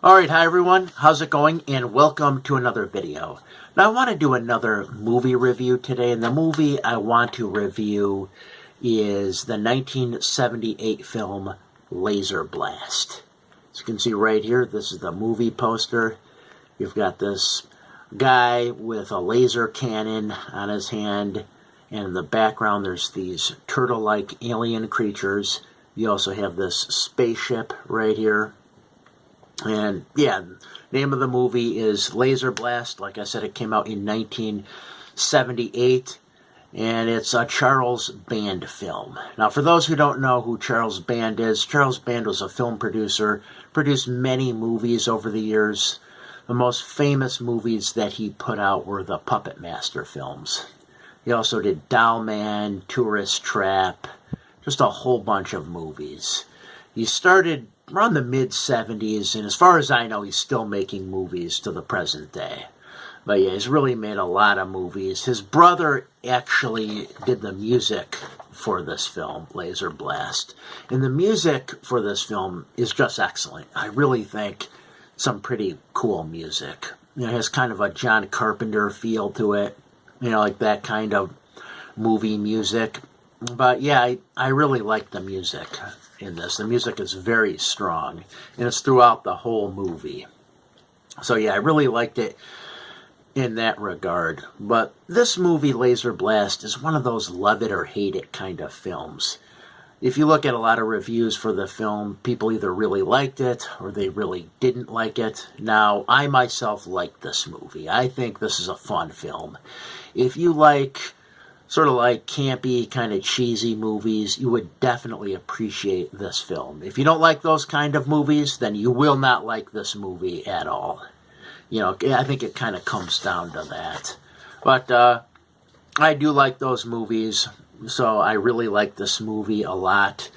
Alright, hi everyone, how's it going? And welcome to another video. Now I want to do another movie review today, and the movie I want to review is the 1978 film Laserblast. As you can see right here, this is the movie poster. You've got this guy with a laser cannon on his hand, and in the background there's these turtle-like alien creatures. You also have this spaceship right here. And yeah, name of the movie is Laserblast. Like I said, it came out in 1978, and it's a Charles Band film. Now, for those who don't know who Charles Band is, Charles Band was a film producer, produced many movies over the years. The most famous movies that he put out were the Puppet Master films. He also did Doll Man, Tourist Trap, just a whole bunch of movies. He started around the mid-70s, and as far as I know, he's still making movies to the present day. But yeah, he's really made a lot of movies. His brother actually did the music for this film, Laserblast. And the music for this film is just excellent. I really think some pretty cool music. You know, it has kind of a John Carpenter feel to it, you know, like that kind of movie music. But yeah, I really like the music in this. The music is very strong, and it's throughout the whole movie. So yeah, I really liked it in that regard. But this movie, Laserblast, is one of those love it or hate it kind of films. If you look at a lot of reviews for the film, people either really liked it or they really didn't like it. Now, I myself liked this movie. I think this is a fun film. If you like sort of like campy, kind of cheesy movies, you would definitely appreciate this film. If you don't like those kind of movies, then you will not like this movie at all. You know, I think it kind of comes down to that. But I do like those movies, so I really like this movie a lot.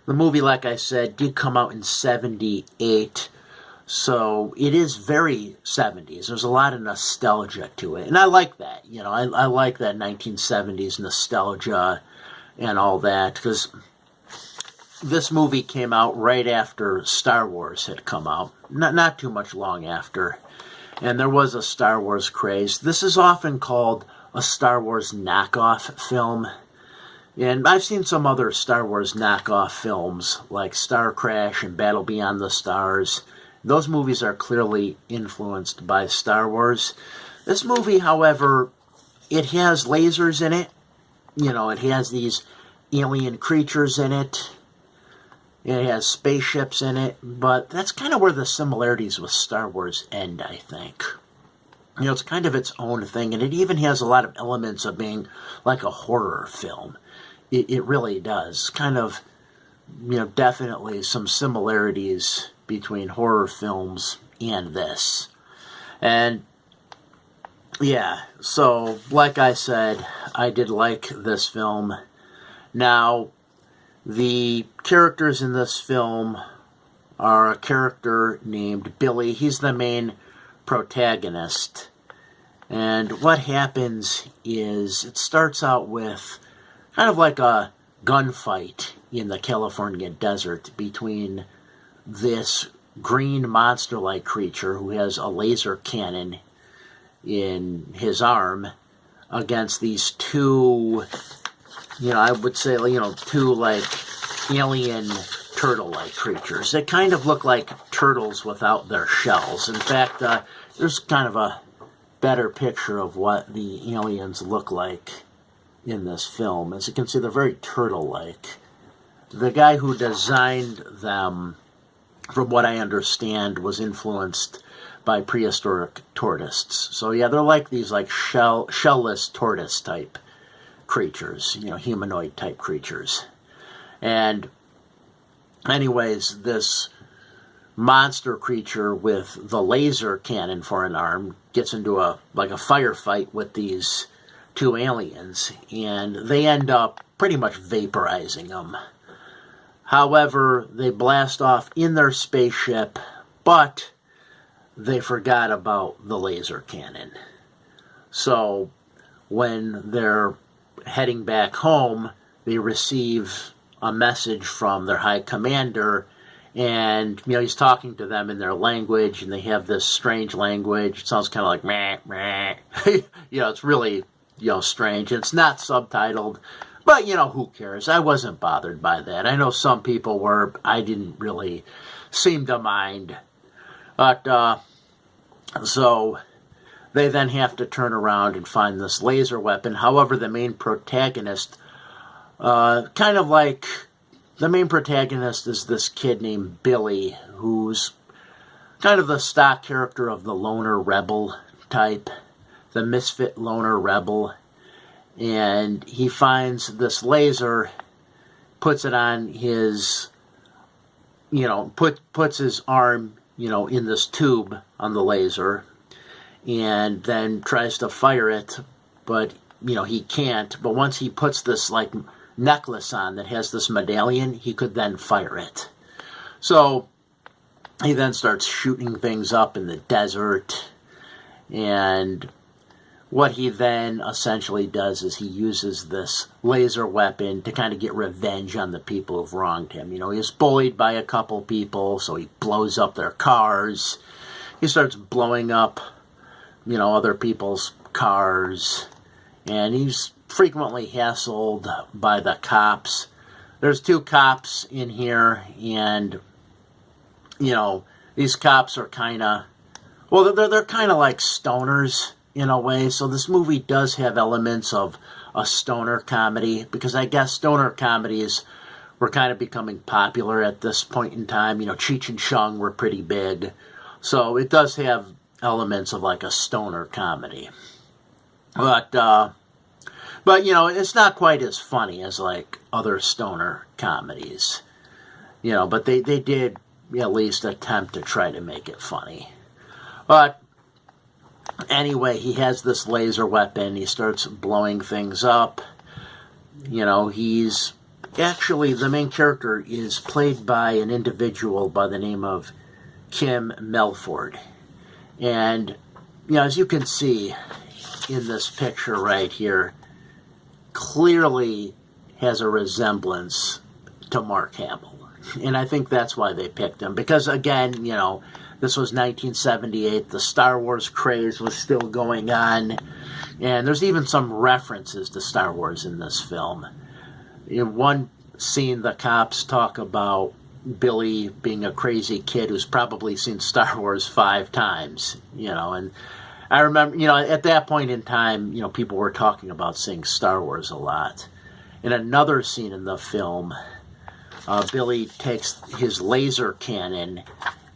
The movie, like I said, did come out in 78. So it is very 70s. There's a lot of nostalgia to it. And I like that. You know, I like that 1970s nostalgia and all that. Because this movie came out right after Star Wars had come out. Not too much long after. And there was a Star Wars craze. This is often called a Star Wars knockoff film. And I've seen some other Star Wars knockoff films like Star Crash and Battle Beyond the Stars. Those movies are clearly influenced by Star Wars. This movie, however, it has lasers in it. You know, it has these alien creatures in it. It has spaceships in it. But that's kind of where the similarities with Star Wars end, I think. You know, it's kind of its own thing. And it even has a lot of elements of being like a horror film. It really does. Kind of, you know, definitely some similarities between horror films and this. And yeah, so like I said, I did like this film. Now, the characters in this film are a character named Billy. He's the main protagonist. And what happens is it starts out with kind of like a gunfight in the California desert between this green monster-like creature who has a laser cannon in his arm against these two, you know, I would say, you know, two like alien turtle-like creatures. They kind of look like turtles without their shells. In fact, there's kind of a better picture of what the aliens look like in this film. As you can see, they're very turtle-like. The guy who designed them, from what I understand, was influenced by prehistoric tortoises. So yeah, they're like these like shellless tortoise type creatures, you know, humanoid type creatures. And anyways, this monster creature with the laser cannon for an arm gets into a firefight with these two aliens, and they end up pretty much vaporizing them. However, they blast off in their spaceship, but they forgot about the laser cannon. So when they're heading back home, they receive a message from their high commander, And, he's talking to them in their language, and they have this strange language. It sounds kind of like, meh, meh. It's really, strange. It's not subtitled, but, who cares? I wasn't bothered by that. I know some people were. I didn't really seem to mind. But, so they then have to turn around and find this laser weapon. However, the main protagonist, the main protagonist is this kid named Billy, who's kind of the stock character of the loner rebel type, the misfit loner rebel. And he finds this laser, puts it on his, puts his arm, in this tube on the laser, and then tries to fire it, but, he can't. But once he puts this, necklace on that has this medallion, he could then fire it. So he then starts shooting things up in the desert, and what he then essentially does is he uses this laser weapon to kind of get revenge on the people who've wronged him. He was bullied by a couple people, so he blows up their cars. He starts blowing up, other people's cars, and he's frequently hassled by the cops. There's 2 cops in here, and, these cops are kind of, well, they're kind of like stoners in a way. So this movie does have elements of a stoner comedy, because I guess stoner comedies were kind of becoming popular at this point in time. Cheech and Chong were pretty big. So it does have elements of a stoner comedy. But, it's not quite as funny as, other stoner comedies. But they did at least attempt to try to make it funny. But, anyway, he has this laser weapon. He starts blowing things up. He's... Actually, the main character is played by an individual by the name of Kim Melford. And, as you can see in this picture right here, clearly has a resemblance to Mark Hamill. And I think that's why they picked him. Because, again, this was 1978. The Star Wars craze was still going on. And there's even some references to Star Wars in this film. In one scene, the cops talk about Billy being a crazy kid who's probably seen Star Wars 5 times, and I remember, at that point in time, people were talking about seeing Star Wars a lot. In another scene in the film, Billy takes his laser cannon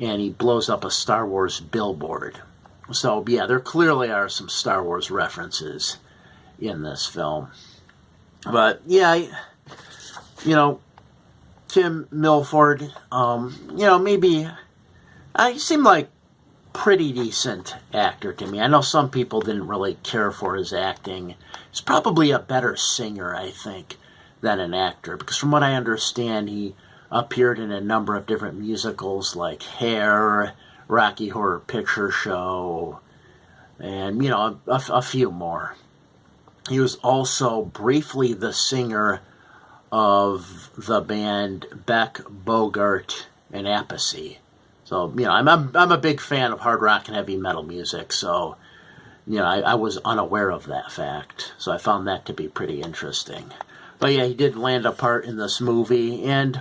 and he blows up a Star Wars billboard. So, yeah, there clearly are some Star Wars references in this film. But, yeah, Tim Milford, maybe, he seemed like pretty decent actor to me. I know some people didn't really care for his acting. He's probably a better singer, I think, than an actor, because from what I understand, he appeared in a number of different musicals like Hair, Rocky Horror Picture Show, and, a few more. He was also briefly the singer of the band Beck, Bogart, and Appice. So, I'm a big fan of hard rock and heavy metal music, so, I was unaware of that fact. So I found that to be pretty interesting. But yeah, he did land a part in this movie, and,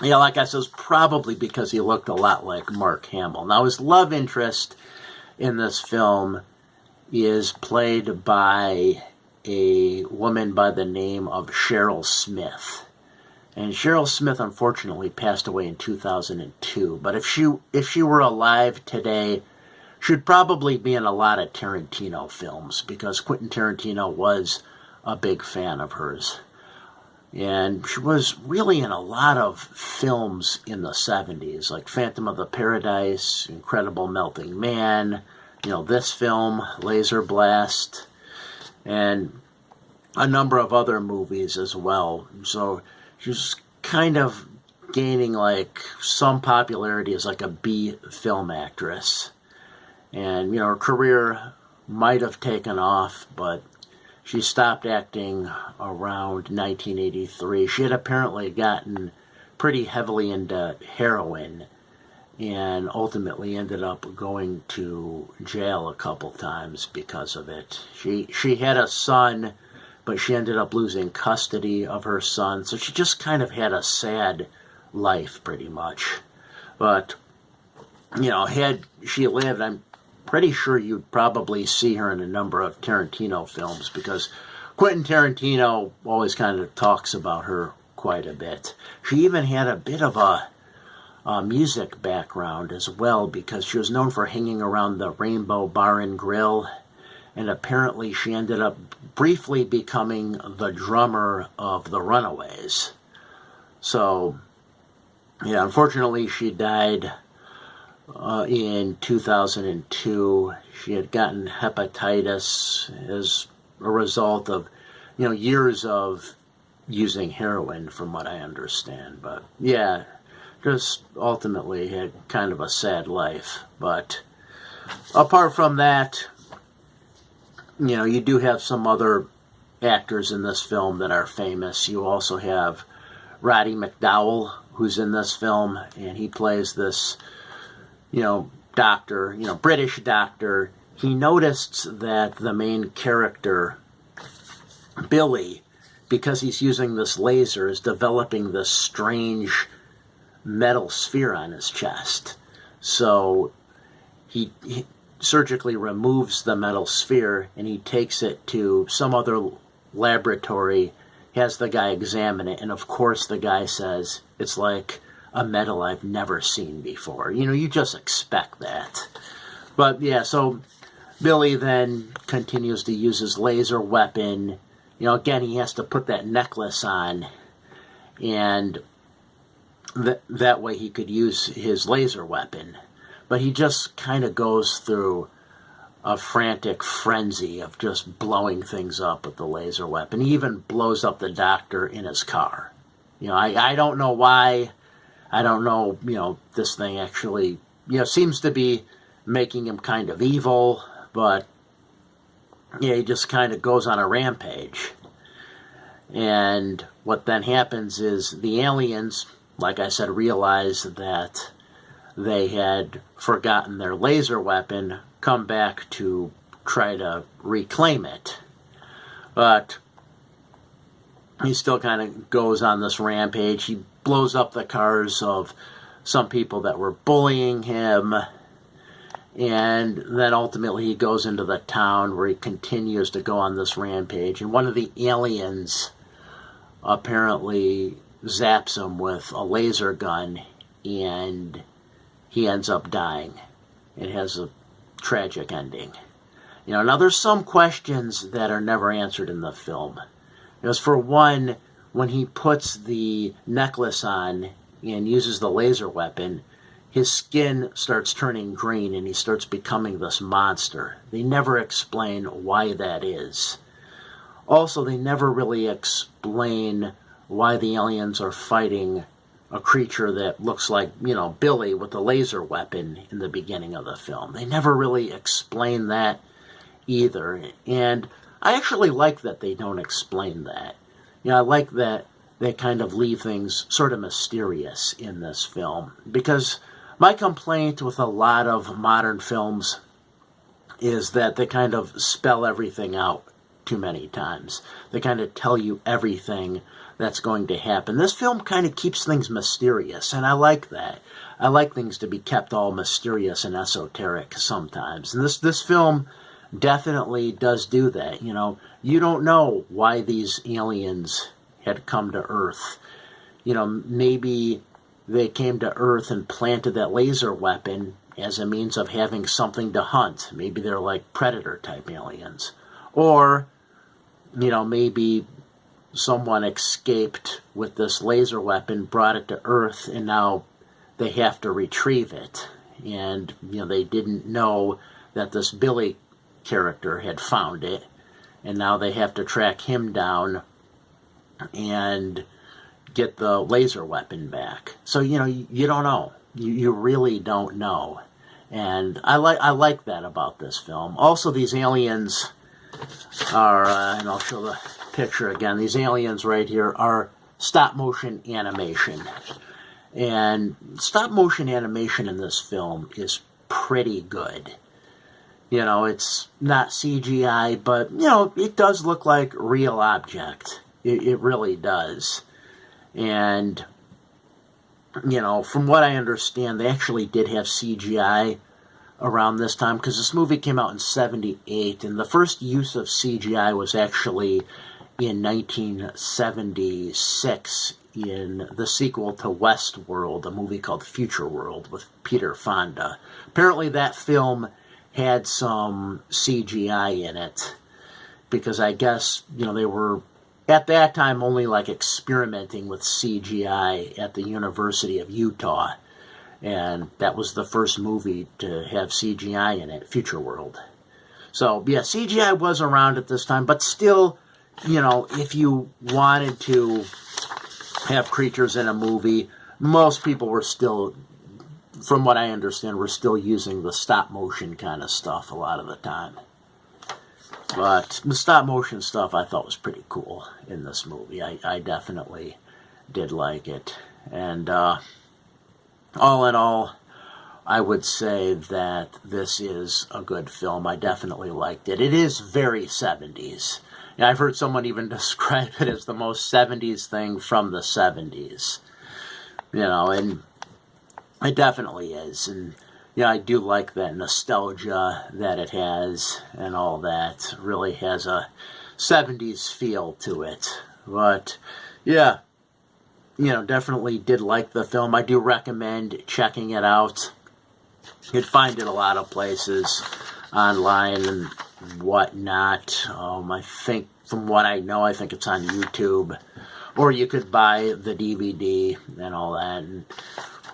like I said, it was probably because he looked a lot like Mark Hamill. Now, his love interest in this film is played by a woman by the name of Cheryl Smith. And Cheryl Smith, unfortunately, passed away in 2002. But if she were alive today, she'd probably be in a lot of Tarantino films, because Quentin Tarantino was a big fan of hers. And she was really in a lot of films in the 70s, like Phantom of the Paradise, Incredible Melting Man, this film, Laserblast, and a number of other movies as well. So she's kind of gaining some popularity as a B film actress. And, her career might have taken off, but she stopped acting around 1983. She had apparently gotten pretty heavily into heroin and ultimately ended up going to jail a couple times because of it. She had a son, but she ended up losing custody of her son, so she just kind of had a sad life pretty much. But, had she lived, I'm pretty sure you'd probably see her in a number of Tarantino films, because Quentin Tarantino always kind of talks about her quite a bit. She even had a bit of a music background as well, because she was known for hanging around the Rainbow Bar and Grill, and apparently she ended up briefly becoming the drummer of the Runaways. So, yeah, unfortunately she died in 2002. She had gotten hepatitis as a result of, years of using heroin, from what I understand. But, yeah, just ultimately had kind of a sad life. But apart from that, you do have some other actors in this film that are famous. You also have Ratty Mcdowell, who's in this film, and he plays this, doctor, British doctor. He noticed that the main character, Billy, because he's using this laser, is developing this strange metal sphere on his chest. So he surgically removes the metal sphere and he takes it to some other laboratory, has the guy examine it, and of course the guy says, it's like a metal I've never seen before. You just expect that. But yeah, so Billy then continues to use his laser weapon. Again, he has to put that necklace on, and that way he could use his laser weapon. But he just kind of goes through a frantic frenzy of just blowing things up with the laser weapon. He even blows up the doctor in his car. I don't know why. I don't know, this thing actually, seems to be making him kind of evil, but, yeah, he just kind of goes on a rampage. And what then happens is the aliens, like I said, realize that they had forgotten their laser weapon, come back to try to reclaim it. But he still kind of goes on this rampage. He blows up the cars of some people that were bullying him, and then ultimately he goes into the town where he continues to go on this rampage, and one of the aliens apparently zaps him with a laser gun, and he ends up dying. It has a tragic ending. Now there's some questions that are never answered in the film. Because for one, when he puts the necklace on and uses the laser weapon, his skin starts turning green and he starts becoming this monster. They never explain why that is. Also, they never really explain why the aliens are fighting a creature that looks like, Billy with the laser weapon in the beginning of the film. They never really explain that either. And I actually like that they don't explain that. I like that they kind of leave things sort of mysterious in this film. Because my complaint with a lot of modern films is that they kind of spell everything out too many times. They kind of tell you everything that's going to happen. This film kind of keeps things mysterious, and I like that. I like things to be kept all mysterious and esoteric sometimes. And this film definitely does do that. You don't know why these aliens had come to Earth. Maybe they came to Earth and planted that laser weapon as a means of having something to hunt. Maybe they're like predator-type aliens. Or, maybe someone escaped with this laser weapon, brought it to Earth, and now they have to retrieve it. And, they didn't know that this Billy character had found it, and now they have to track him down and get the laser weapon back. So, you don't know. You really don't know. And I like that about this film. Also, these aliens are, and I'll show the picture again, these aliens right here are stop-motion animation. And stop motion animation in this film is pretty good. You know, it's not CGI, but, you know, it does look like real object. It really does. And, you know, from what I understand, they actually did have CGI around this time, because this movie came out in '78, and the first use of CGI was actually in 1976 in the sequel to Westworld, a movie called Future World with Peter Fonda. Apparently that film had some CGI in it, because I guess, you know, they were at that time only like experimenting with CGI at the University of Utah, and that was the first movie to have CGI in it, Future World. So yeah, CGI was around at this time, but still, you know, if you wanted to have creatures in a movie, most people were still, from what I understand, were still using the stop motion kind of stuff a lot of the time. But the stop motion stuff I thought was pretty cool in this movie. I definitely did like it. And all in all, I would say that this is a good film. I definitely liked it. It is very 70s. Yeah, I've heard someone even describe it as the most 70s thing from the 70s. You know, and it definitely is. And, yeah, I do like that nostalgia that it has and all that. It really has a 70s feel to it. But, yeah, you know, definitely did like the film. I do recommend checking it out. You'd find it a lot of places online and whatnot. I think, from what I know, I think it's on YouTube. Or you could buy the DVD and all that. And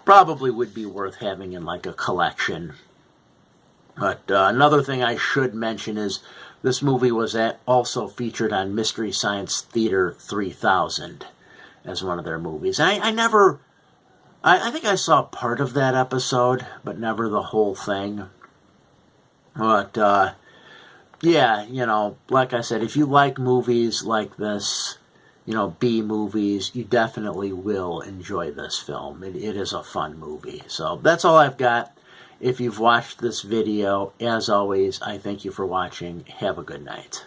probably would be worth having in like a collection. But another thing I should mention is this movie was also featured on Mystery Science Theater 3000 as one of their movies. And I think I saw part of that episode, but never the whole thing. But, yeah, you know, like I said, if you like movies like this, you know, B movies, you definitely will enjoy this film. It is a fun movie. So that's all I've got. If you've watched this video, as always, I thank you for watching. Have a good night.